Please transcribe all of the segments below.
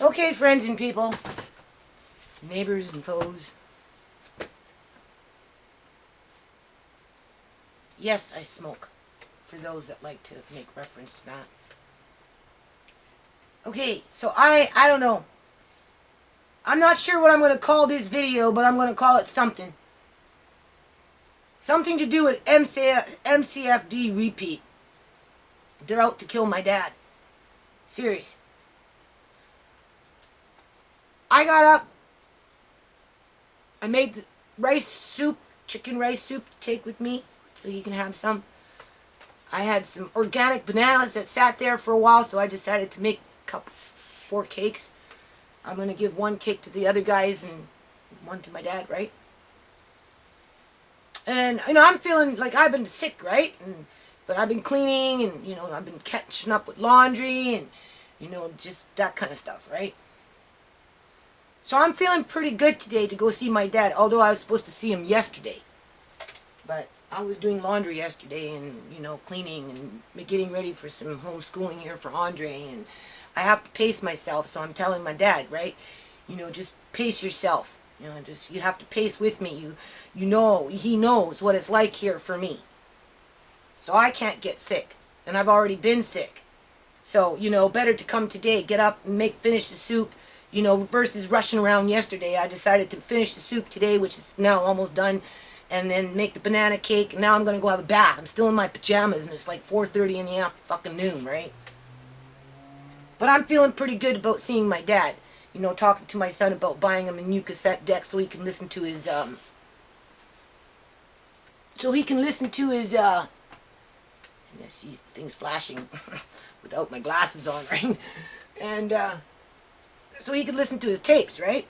Okay, friends and people, neighbors and foes. Yes, I smoke, for those that like to make reference to that. Okay, so I don't know. I'm not sure what I'm going to call this video, but I'm going to call it something. Something to do with MCFD repeat. They're out to kill my dad. Serious. I got up. I made the rice soup, chicken rice soup to take with me so you can have some. I had some organic bananas that sat there for a while, so I decided to make four cakes. I'm going to give one cake to the other guys and one to my dad, right? And, I'm feeling like I've been sick, right? But I've been cleaning and, I've been catching up with laundry and, just that kind of stuff, right? So I'm feeling pretty good today to go see my dad, although I was supposed to see him yesterday. But I was doing laundry yesterday and, cleaning and getting ready for some homeschooling here for Andre. And I have to pace myself, so I'm telling my dad, right? Just pace yourself. You have to pace with me. He knows what it's like here for me. So I can't get sick. And I've already been sick. So, better to come today, get up and finish the soup. Versus rushing around yesterday. I decided to finish the soup today, which is now almost done, and then make the banana cake. And now I'm going to go have a bath. I'm still in my pajamas, and it's like 4:30 in the afternoon, right? But I'm feeling pretty good about seeing my dad. Talking to my son about buying him a new cassette deck so he can listen to his, I see things flashing without my glasses on, right? And, so he can listen to his tapes, right?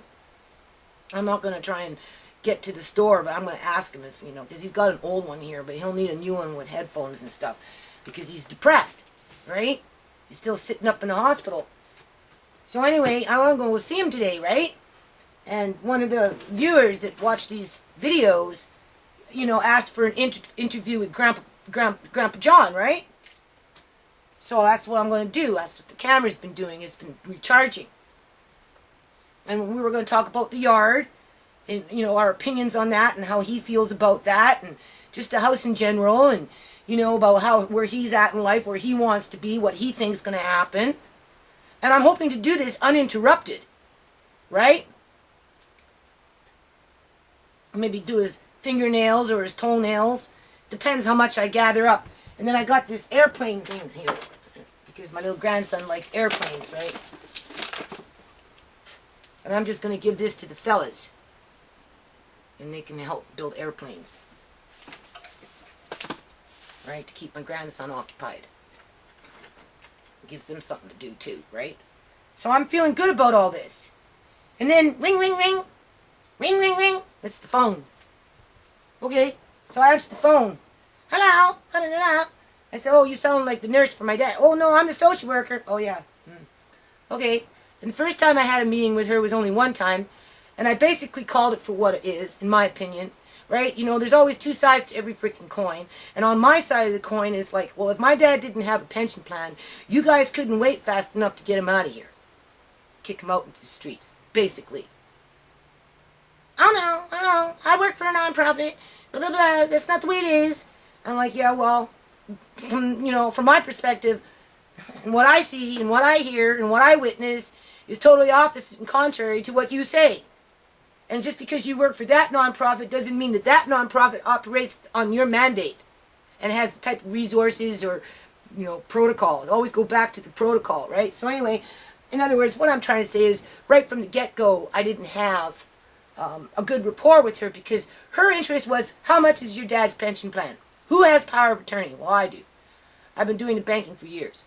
I'm not going to try and get to the store, but I'm going to ask him if, because he's got an old one here, but he'll need a new one with headphones and stuff, because he's depressed, right? He's still sitting up in the hospital. So anyway, I want to go see him today, right? And one of the viewers that watch these videos, asked for an interview with Grandpa John, right? So that's what I'm going to do. That's what the camera's been doing. It's been recharging. And we were going to talk about the yard and, our opinions on that and how he feels about that and just the house in general and, about where he's at in life, where he wants to be, what he thinks is going to happen. And I'm hoping to do this uninterrupted, right? Maybe do his fingernails or his toenails. Depends how much I gather up. And then I got this airplane thing here because my little grandson likes airplanes, right? And I'm just going to give this to the fellas. And they can help build airplanes. Right? To keep my grandson occupied. It gives them something to do too, right? So I'm feeling good about all this. And then, ring, ring, ring. Ring, ring, ring. It's the phone. Okay. So I answer the phone. Hello. I said, oh, you sound like the nurse for my dad. Oh, no, I'm the social worker. Oh, yeah. Okay. And the first time I had a meeting with her was only one time, and I basically called it for what it is, in my opinion, right? There's always two sides to every freaking coin, and on my side of the coin, it's like, well, if my dad didn't have a pension plan, you guys couldn't wait fast enough to get him out of here. Kick him out into the streets, basically. Oh, no, I work for a nonprofit, blah, blah, blah, that's not the way it is. I'm like, yeah, well, from my perspective, and what I see, and what I hear, and what I witness, is totally opposite and contrary to what you say. And just because you work for that nonprofit doesn't mean that that nonprofit operates on your mandate and has the type of resources or, protocols. Always go back to the protocol, right? So anyway, in other words, what I'm trying to say is right from the get-go, I didn't have a good rapport with her because her interest was, how much is your dad's pension plan? Who has power of attorney? Well, I do. I've been doing the banking for years.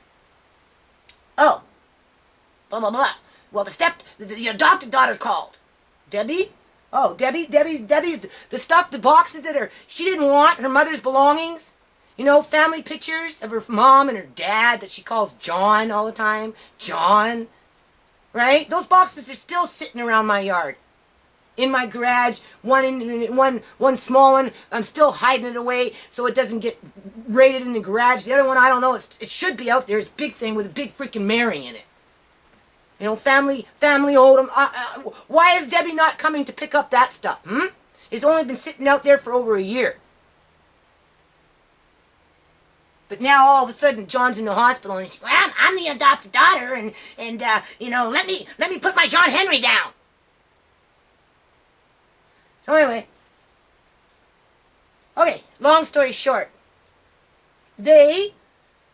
Oh, blah, blah, blah. Well, the adopted daughter called. Debbie? Oh, Debbie's the stuff, the boxes she didn't want, her mother's belongings. Family pictures of her mom and her dad that she calls John all the time. John. Right? Those boxes are still sitting around my yard. In my garage, one small one, I'm still hiding it away so it doesn't get raided in the garage. The other one, I don't know, it should be out there. It's a big thing with a big freaking Mary in it. You know, family owed him. Why is Debbie not coming to pick up that stuff? It's only been sitting out there for over a year. But now all of a sudden John's in the hospital and she's, well, I'm the adopted daughter and you know, let me put my John Henry down. So anyway, okay, long story short, they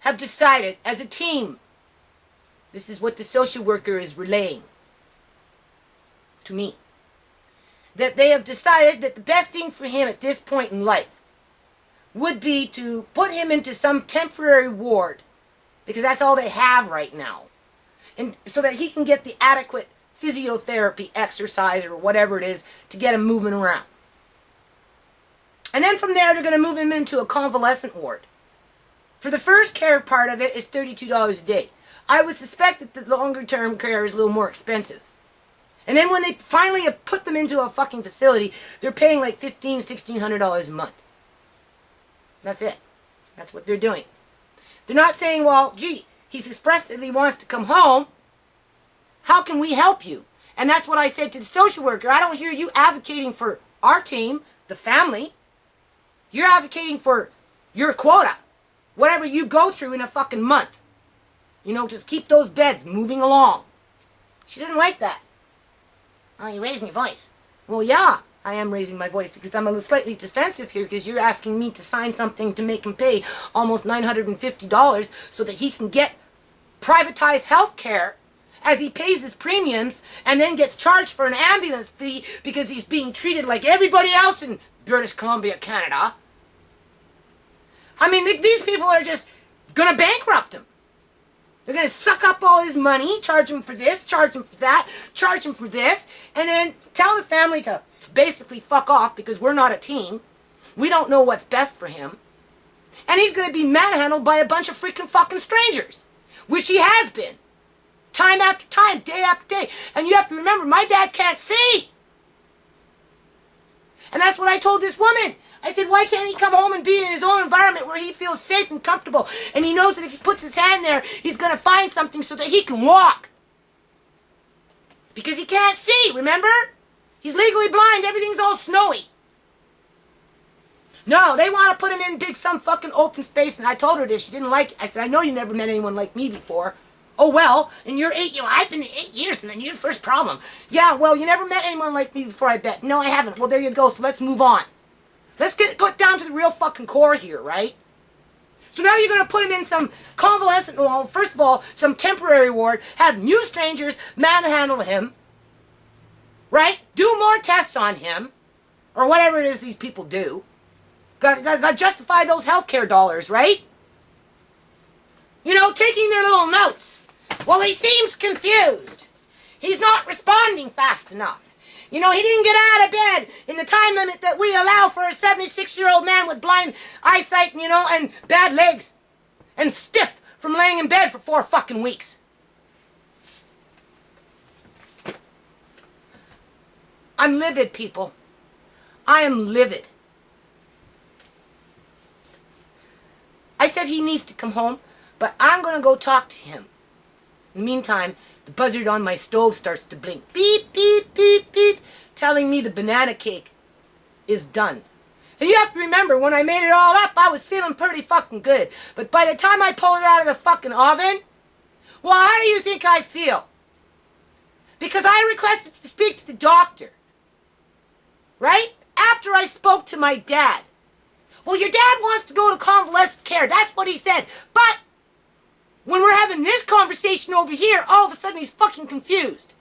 have decided as a team, this is what the social worker is relaying to me, that they have decided that the best thing for him at this point in life would be to put him into some temporary ward, because that's all they have right now, and so that he can get the adequate physiotherapy, exercise, or whatever it is to get him moving around. And then from there, they're going to move him into a convalescent ward. For the first care part of it, it's $32 a day. I would suspect that the longer-term care is a little more expensive. And then when they finally have put them into a fucking facility, they're paying like $1,500, $1,600 a month. That's it. That's what they're doing. They're not saying, well, gee, he's expressed that he wants to come home. How can we help you? And that's what I said to the social worker. I don't hear you advocating for our team, the family. You're advocating for your quota. Whatever you go through in a fucking month. You know, just keep those beds moving along. She doesn't like that. Oh, you're raising your voice. Well, yeah, I am raising my voice because I'm a little slightly defensive here because you're asking me to sign something to make him pay almost $950 so that he can get privatized health care as he pays his premiums and then gets charged for an ambulance fee because he's being treated like everybody else in British Columbia, Canada. I mean, these people are just going to bankrupt him. They're going to suck up all his money, charge him for this, charge him for that, charge him for this, and then tell the family to basically fuck off because we're not a team. We don't know what's best for him. And he's going to be manhandled by a bunch of freaking fucking strangers, which he has been. Time after time, day after day. And you have to remember, my dad can't see. And that's what I told this woman. I said, why can't he come home and be in his own environment where he feels safe and comfortable? And he knows that if he puts his hand there, he's going to find something so that he can walk. Because he can't see, remember? He's legally blind. Everything's all snowy. No, they want to put him in some fucking open space. And I told her this. She didn't like it. I said, I know you never met anyone like me before. Oh, well, in your I've been 8 years, and then you're the first problem. Yeah, well, you never met anyone like me before, I bet. No, I haven't. Well, there you go, so let's move on. Let's go down to the real fucking core here, right? So now you're going to put him in some convalescent, well, first of all, some temporary ward, have new strangers manhandle him, right? Do more tests on him, or whatever it is these people do. Got to justify those healthcare dollars, right? You know, taking their little notes. Well, he seems confused. He's not responding fast enough. You know, he didn't get out of bed in the time limit that we allow for a 76-year-old man with blind eyesight, you know, and bad legs. And stiff from laying in bed for 4 fucking weeks. I'm livid, people. I am livid. I said he needs to come home, but I'm going to go talk to him. In the meantime, the buzzard on my stove starts to blink. Beep, beep, beep, beep. Telling me the banana cake is done. And you have to remember, when I made it all up, I was feeling pretty fucking good. But by the time I pulled it out of the fucking oven, well, how do you think I feel? Because I requested to speak to the doctor. Right? After I spoke to my dad. Well, your dad wants to go to convalescent care. That's what he said. But when we're having this conversation over here, all of a sudden he's fucking confused.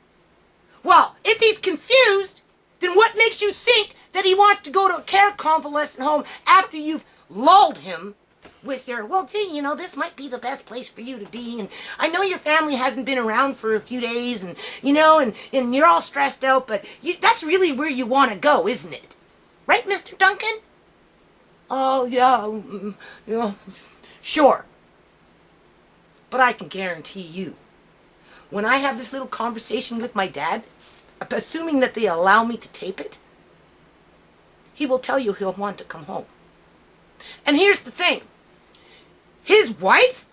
Well, if he's confused, then what makes you think that he wants to go to a care convalescent home after you've lulled him with your, well, gee, you know, this might be the best place for you to be, and I know your family hasn't been around for a few days, and, you know, and you're all stressed out, but that's really where you want to go, isn't it? Right, Mr. Duncan? Oh, yeah, sure. But I can guarantee you, when I have this little conversation with my dad, assuming that they allow me to tape it, he will tell you he'll want to come home. And here's the thing. His wife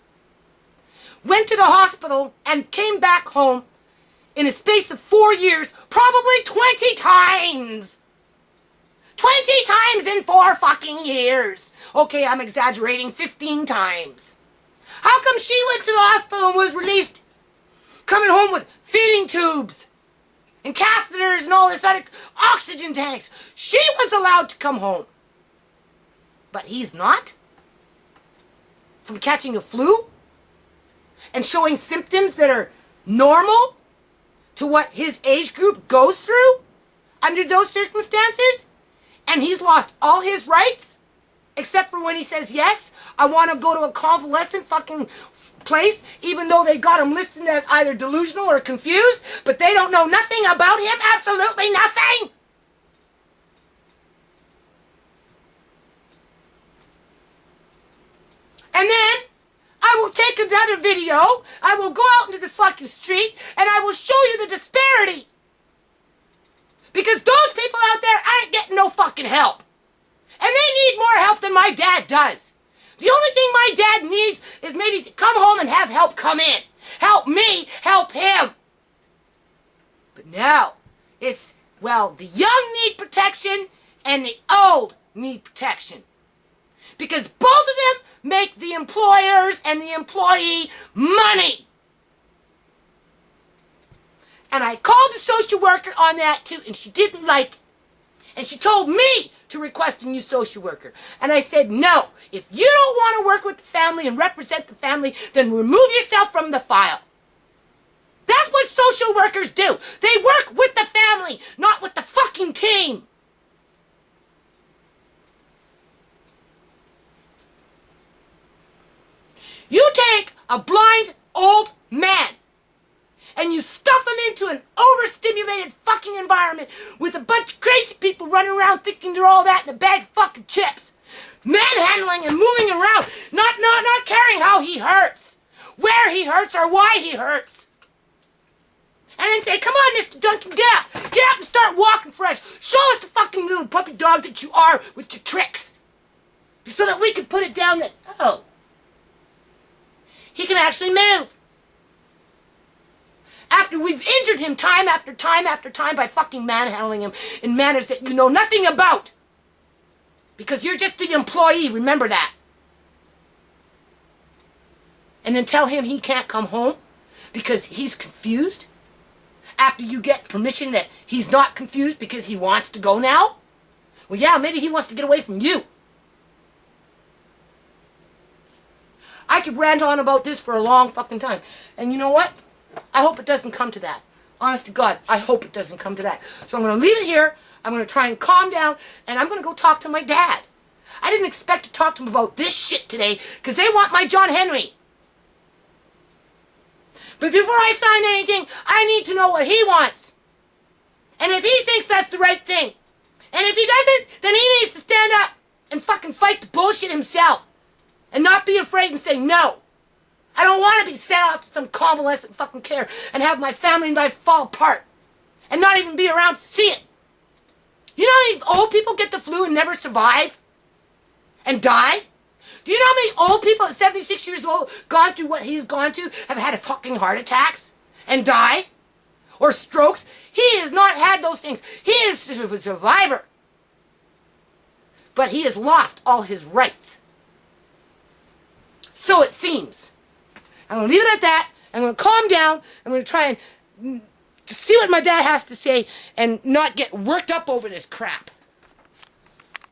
went to the hospital and came back home in a space of 4 years, probably 20 times. 20 times in 4 fucking years. Okay, I'm exaggerating, 15 times. How come she went to the hospital and was released, coming home with feeding tubes and catheters and all this other oxygen tanks? She was allowed to come home. But he's not? From catching a flu? And showing symptoms that are normal to what his age group goes through under those circumstances? And he's lost all his rights? Except for when he says, yes, I want to go to a convalescent fucking place, even though they got him listed as either delusional or confused, but they don't know nothing about him, absolutely nothing. And then I will take another video, I will go out into the fucking street, and I will show you the disparity. Because those people out there aren't getting no fucking help. And they need more help than my dad does. The only thing my dad needs is maybe to come home and have help come in. Help me, help him. But now, it's, well, the young need protection and the old need protection. Because both of them make the employers and the employee money. And I called the social worker on that too, and she didn't like it. And she told me to request a new social worker. And I said, no, if you don't want to work with the family and represent the family, then remove yourself from the file. That's what social workers do. They work with the family, not with the fucking team. You take a blind old man and you stuff him into an overstimulated fucking environment with a bunch of crazy people running around thinking they're all that in a bag of fucking chips. Manhandling and moving around, not caring how he hurts, where he hurts or why he hurts. And then say, come on, Mr. Duncan, get up and start walking fresh. Show us the fucking little puppy dog that you are with your tricks. So that we can put it down that, oh, he can actually move. After we've injured him time after time after time by fucking manhandling him in manners that you know nothing about. Because you're just the employee, remember that. And then tell him he can't come home because he's confused? After you get permission that he's not confused because he wants to go now? Well, yeah, maybe he wants to get away from you. I could rant on about this for a long fucking time. And you know what? I hope it doesn't come to that. Honest to God, I hope it doesn't come to that. So I'm going to leave it here. I'm going to try and calm down. And I'm going to go talk to my dad. I didn't expect to talk to him about this shit today because they want my John Henry. But before I sign anything, I need to know what he wants. And if he thinks that's the right thing. And if he doesn't, then he needs to stand up and fucking fight the bullshit himself. And not be afraid and say no. I don't want to be sent off to some convalescent fucking care and have my family life fall apart. And not even be around to see it. You know how many old people get the flu and never survive? And die? Do you know how many old people at 76 years old gone through what he's gone through have had fucking heart attacks? And die? Or strokes? He has not had those things. He is a survivor. But he has lost all his rights. So it seems. I'm going to leave it at that. I'm going to calm down. I'm going to try and see what my dad has to say and not get worked up over this crap.